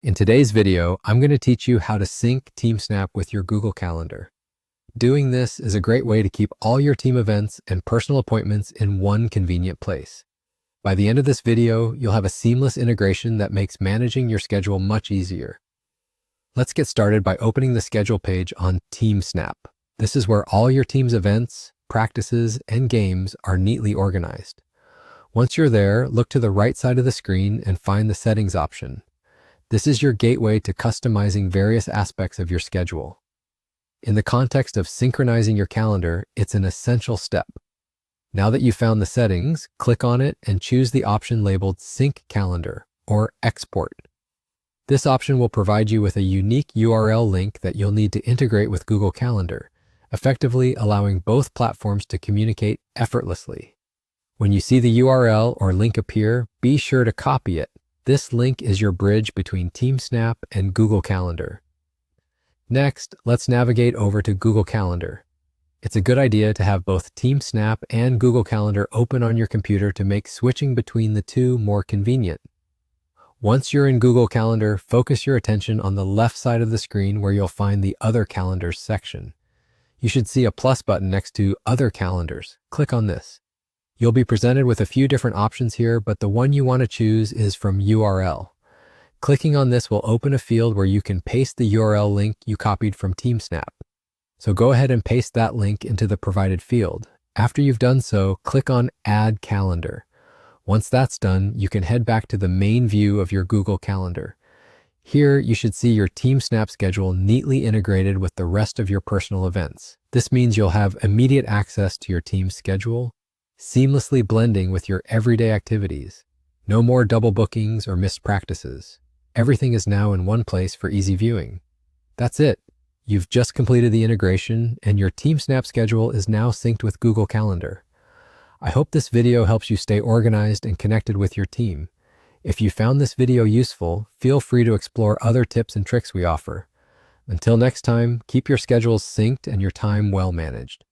In today's video, I'm going to teach you how to sync Teamsnap with your Google Calendar. Doing this is a great way to keep all your team events and personal appointments in one convenient place. By the end of this video, you'll have a seamless integration that makes managing your schedule much easier. Let's get started by opening the schedule page on Teamsnap. This is where all your team's events, practices, and games are neatly organized. Once you're there, look to the right side of the screen and find the settings option. This is your gateway to customizing various aspects of your schedule. In the context of synchronizing your calendar, it's an essential step. Now that you've found the settings, click on it and choose the option labeled Sync Calendar or Export. This option will provide you with a unique URL link that you'll need to integrate with Google Calendar, effectively allowing both platforms to communicate effortlessly. When you see the URL or link appear, be sure to copy it. This link is your bridge between Teamsnap and Google Calendar. Next, let's navigate over to Google Calendar. It's a good idea to have both Teamsnap and Google Calendar open on your computer to make switching between the two more convenient. Once you're in Google Calendar, focus your attention on the left side of the screen where you'll find the Other Calendars section. You should see a plus button next to Other Calendars. Click on this. You'll be presented with a few different options here, but the one you want to choose is from URL. Clicking on this will open a field where you can paste the URL link you copied from Teamsnap. So go ahead and paste that link into the provided field. After you've done so, click on Add Calendar. Once that's done, you can head back to the main view of your Google Calendar. Here, you should see your Teamsnap schedule neatly integrated with the rest of your personal events. This means you'll have immediate access to your team's schedule, seamlessly blending with your everyday activities. No more double bookings or missed practices. Everything is now in one place for easy viewing. That's it. You've just completed the integration, and your Teamsnap schedule is now synced with Google Calendar. I hope this video helps you stay organized and connected with your team. If you found this video useful, feel free to explore other tips and tricks we offer. Until next time, keep your schedules synced and your time well managed.